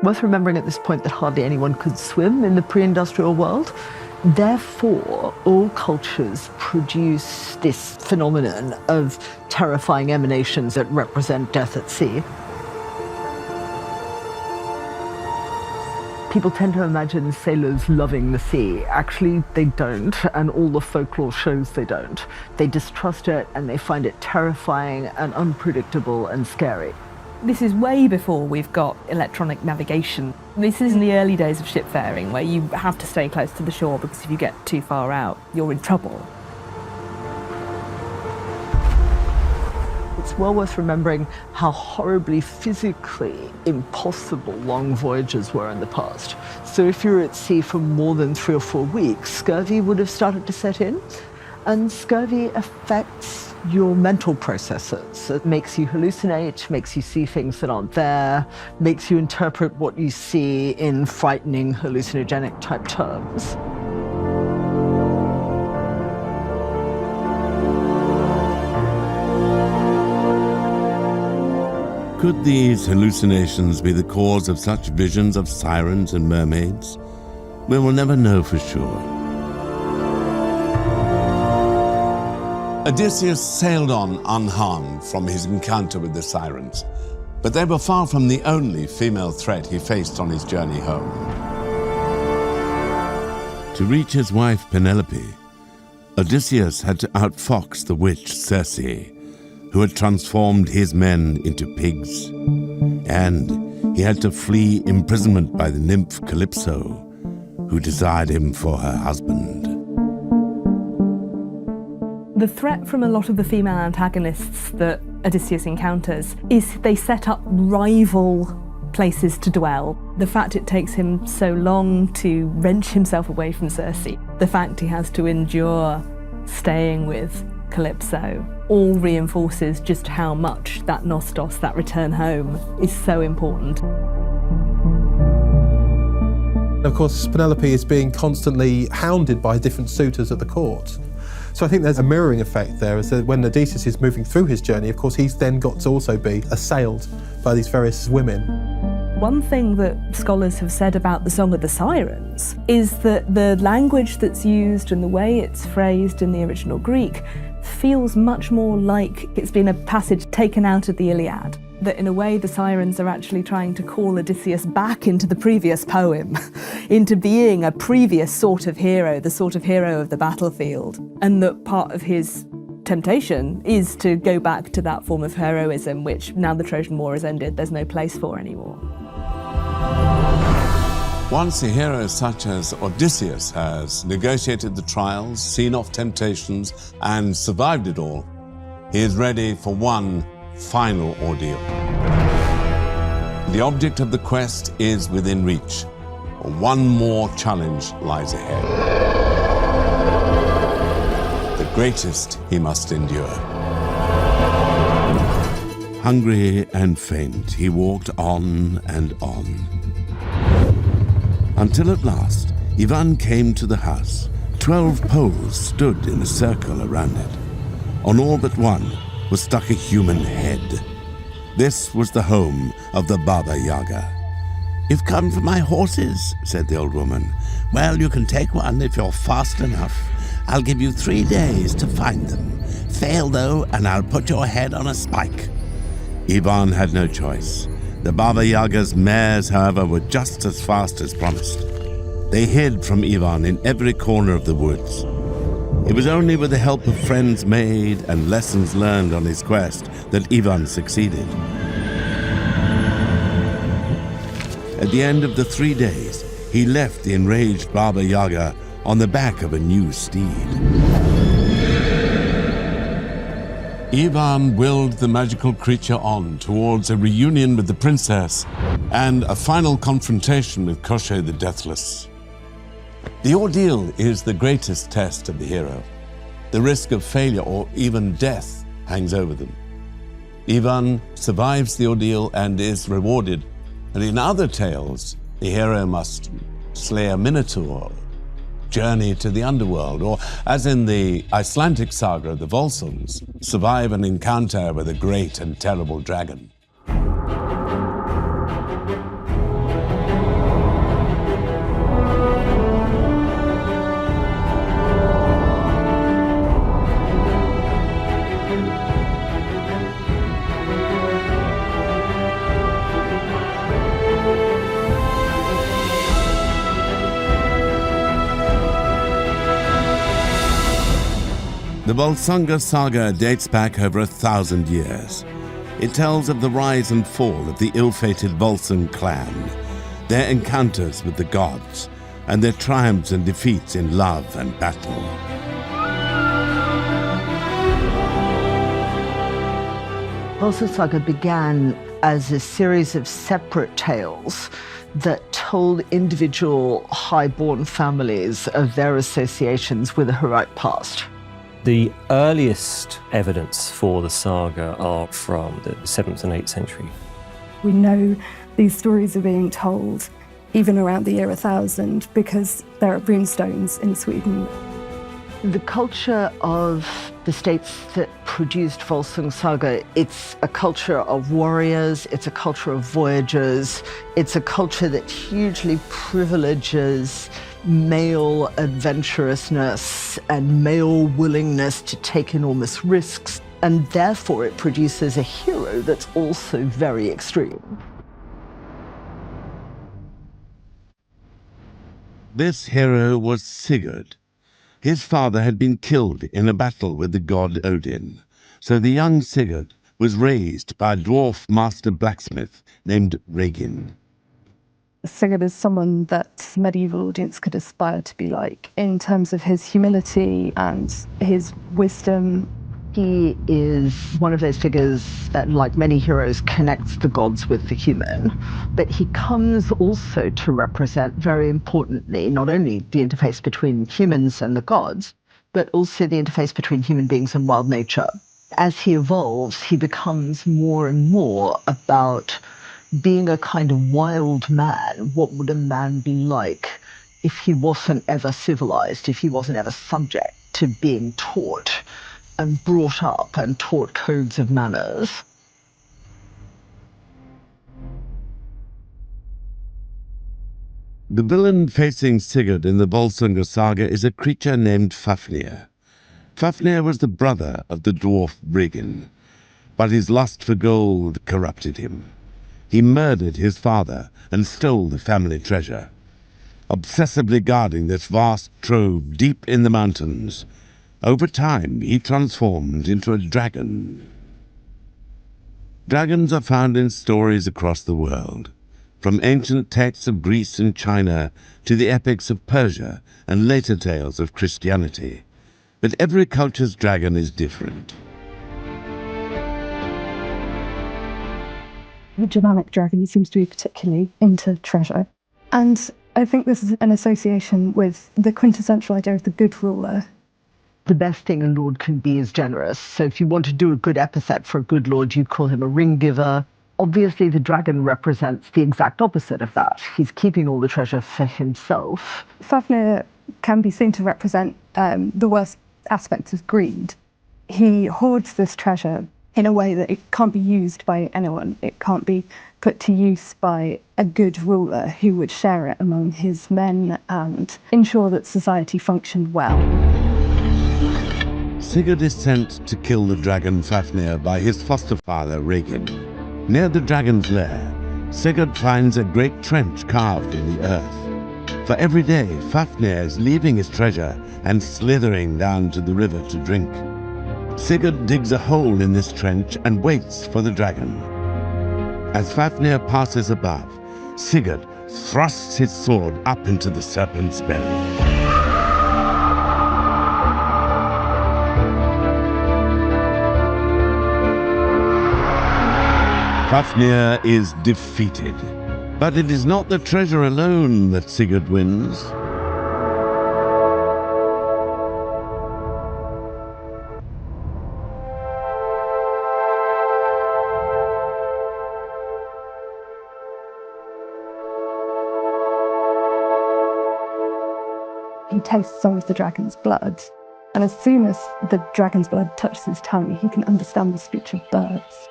Worth remembering at this point that hardly anyone could swim in the pre-industrial world. Therefore, all cultures produce this phenomenon of terrifying emanations that represent death at sea. People tend to imagine sailors loving the sea. Actually, they don't, and all the folklore shows they don't. They distrust it, and they find it terrifying and unpredictable and scary. This is way before we've got electronic navigation. This is in the early days of shipfaring, where you have to stay close to the shore because if you get too far out, you're in trouble. It's well worth remembering how horribly physically impossible long voyages were in the past. So if you were at sea for more than 3 or 4 weeks, scurvy would have started to set in. And scurvy affects your mental processes. It makes you hallucinate, makes you see things that aren't there, makes you interpret what you see in frightening hallucinogenic type terms. Could these hallucinations be the cause of such visions of sirens and mermaids? We will never know for sure. Odysseus sailed on unharmed from his encounter with the sirens, but they were far from the only female threat he faced on his journey home. To reach his wife Penelope, Odysseus had to outfox the witch Circe, who had transformed his men into pigs. And he had to flee imprisonment by the nymph Calypso, who desired him for her husband. The threat from a lot of the female antagonists that Odysseus encounters is they set up rival places to dwell. The fact it takes him so long to wrench himself away from Circe, the fact he has to endure staying with Calypso, all reinforces just how much that nostos, that return home, is so important. Of course, Penelope is being constantly hounded by different suitors at the court. So I think there's a mirroring effect there, is that when Odysseus is moving through his journey, of course, he's then got to also be assailed by these various women. One thing that scholars have said about the Song of the Sirens is that the language that's used and the way it's phrased in the original Greek feels much more like it's been a passage taken out of the Iliad. That in a way the sirens are actually trying to call Odysseus back into the previous poem, into being a previous sort of hero, the sort of hero of the battlefield. And that part of his temptation is to go back to that form of heroism, which now the Trojan War has ended, there's no place for anymore. Once a hero such as Odysseus has negotiated the trials, seen off temptations, and survived it all, he is ready for one final ordeal. The object of the quest is within reach. One more challenge lies ahead. The greatest he must endure. Hungry and faint, he walked on and on. Until at last, Ivan came to the house. 12 poles stood in a circle around it. On all but one was stuck a human head. This was the home of the Baba Yaga. "You've come for my horses," said the old woman. "Well, you can take one if you're fast enough. I'll give you 3 days to find them. Fail, though, and I'll put your head on a spike." Ivan had no choice. The Baba Yaga's mares, however, were just as fast as promised. They hid from Ivan in every corner of the woods. It was only with the help of friends made and lessons learned on his quest that Ivan succeeded. At the end of the 3 days, he left the enraged Baba Yaga on the back of a new steed. Ivan willed the magical creature on towards a reunion with the princess and a final confrontation with Koshe the Deathless. The ordeal is the greatest test of the hero. The risk of failure or even death hangs over them. Ivan survives the ordeal and is rewarded. And in other tales, the hero must slay a minotaur, journey to the underworld, or, as in the Icelandic saga of the Volsungs, survive an encounter with a great and terrible dragon. The Volsunga saga dates back over 1,000 years. It tells of the rise and fall of the ill-fated Volsung clan, their encounters with the gods, and their triumphs and defeats in love and battle. Volsung Saga began as a series of separate tales that told individual high-born families of their associations with a heroic past. The earliest evidence for the saga are from the 7th and 8th century. We know these stories are being told even around the year 1000 because there are runestones in Sweden. The culture of the states that produced Volsung Saga, it's a culture of warriors, it's a culture of voyagers, it's a culture that hugely privileges male adventurousness and male willingness to take enormous risks, and therefore it produces a hero that's also very extreme. This hero was Sigurd. His father had been killed in a battle with the god Odin, so the young Sigurd was raised by a dwarf master blacksmith named Regin. Sigurd is someone that medieval audience could aspire to be like in terms of his humility and his wisdom. He is one of those figures that, like many heroes, connects the gods with the human. But he comes also to represent, very importantly, not only the interface between humans and the gods, but also the interface between human beings and wild nature. As he evolves, he becomes more and more about being a kind of wild man. What would a man be like if he wasn't ever civilized, if he wasn't ever subject to being taught and brought up and taught codes of manners? The villain facing Sigurd in the Volsunga saga is a creature named Fafnir. Fafnir was the brother of the dwarf Regin, but his lust for gold corrupted him. He murdered his father and stole the family treasure. Obsessively guarding this vast trove deep in the mountains, over time he transformed into a dragon. Dragons are found in stories across the world, from ancient texts of Greece and China to the epics of Persia and later tales of Christianity. But every culture's dragon is different. The Germanic dragon seems to be particularly into treasure. And I think this is an association with the quintessential idea of the good ruler. The best thing a lord can be is generous. So if you want to do a good epithet for a good lord, you call him a ring giver. Obviously, the dragon represents the exact opposite of that. He's keeping all the treasure for himself. Fafnir can be seen to represent the worst aspects of greed. He hoards this treasure in a way that it can't be used by anyone. It can't be put to use by a good ruler who would share it among his men and ensure that society functioned well. Sigurd is sent to kill the dragon Fafnir by his foster father Regin. Near the dragon's lair, Sigurd finds a great trench carved in the earth. For every day, Fafnir is leaving his treasure and slithering down to the river to drink. Sigurd digs a hole in this trench and waits for the dragon. As Fafnir passes above, Sigurd thrusts his sword up into the serpent's belly. Fafnir is defeated, but it is not the treasure alone that Sigurd wins. He tastes some of the dragon's blood, and as soon as the dragon's blood touches his tongue, he can understand the speech of birds.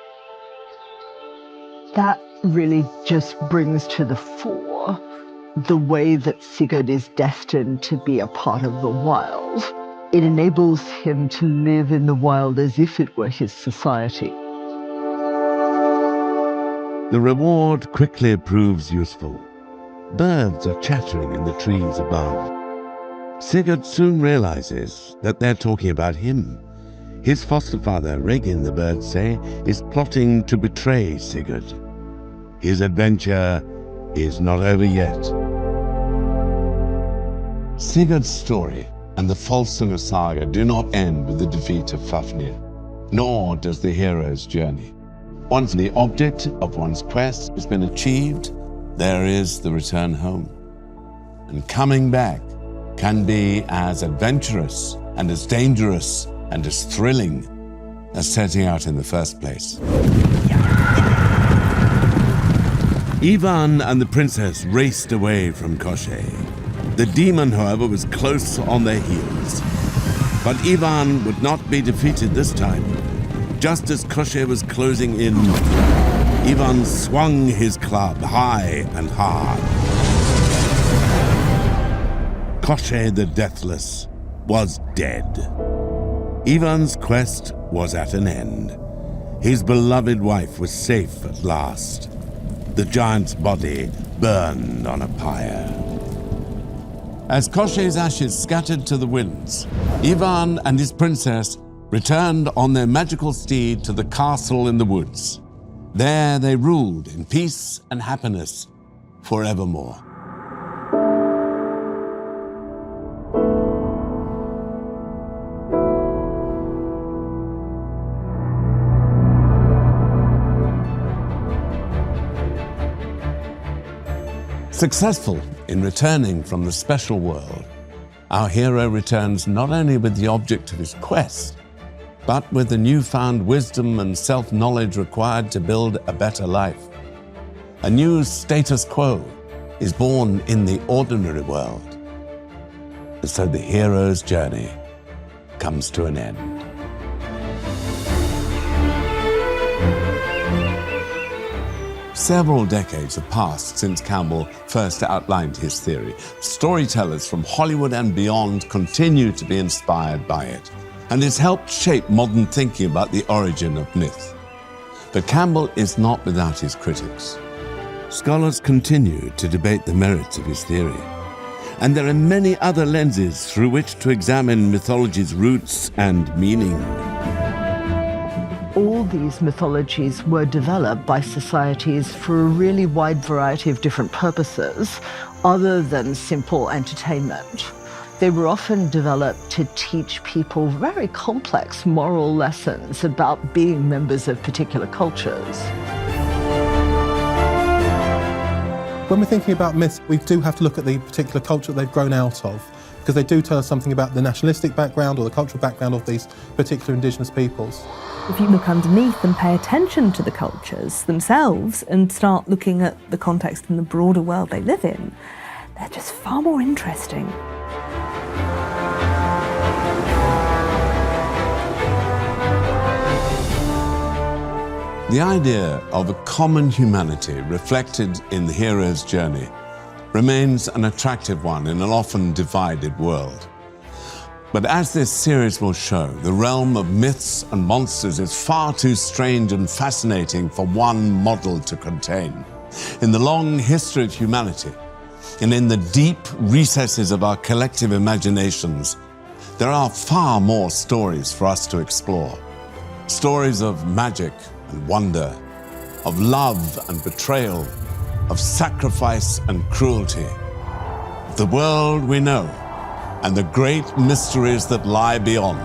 That really just brings to the fore the way that Sigurd is destined to be a part of the wild. It enables him to live in the wild as if it were his society. The reward quickly proves useful. Birds are chattering in the trees above. Sigurd soon realizes that they're talking about him His foster father, Regin, the birds say, is plotting to betray Sigurd. His adventure is not over yet. Sigurd's story and the Volsunga saga do not end with the defeat of Fafnir, nor does the hero's journey. Once the object of one's quest has been achieved, there is the return home. And coming back can be as adventurous and as dangerous and as thrilling as setting out in the first place. Ivan and the princess raced away from Koshchei. The demon, however, was close on their heels. But Ivan would not be defeated this time. Just as Koshchei was closing in, Ivan swung his club high and hard. Koshchei the Deathless was dead. Ivan's quest was at an end. His beloved wife was safe at last. The giant's body burned on a pyre. As Koshchei's ashes scattered to the winds, Ivan and his princess returned on their magical steed to the castle in the woods. There they ruled in peace and happiness forevermore. Successful in returning from the special world, our hero returns not only with the object of his quest, but with the newfound wisdom and self-knowledge required to build a better life. A new status quo is born in the ordinary world. And so the hero's journey comes to an end. Several decades have passed since Campbell first outlined his theory. Storytellers from Hollywood and beyond continue to be inspired by it, and it's helped shape modern thinking about the origin of myth. But Campbell is not without his critics. Scholars continue to debate the merits of his theory, and there are many other lenses through which to examine mythology's roots and meaning. All these mythologies were developed by societies for a really wide variety of different purposes, other than simple entertainment. They were often developed to teach people very complex moral lessons about being members of particular cultures. When we're thinking about myths, we do have to look at the particular culture they've grown out of, because they do tell us something about the nationalistic background or the cultural background of these particular indigenous peoples. If you look underneath and pay attention to the cultures themselves and start looking at the context and the broader world they live in, they're just far more interesting. The idea of a common humanity reflected in the hero's journey remains an attractive one in an often divided world. But as this series will show, the realm of myths and monsters is far too strange and fascinating for one model to contain. In the long history of humanity, and in the deep recesses of our collective imaginations, there are far more stories for us to explore. Stories of magic and wonder, of love and betrayal, of sacrifice and cruelty, the world we know, and the great mysteries that lie beyond.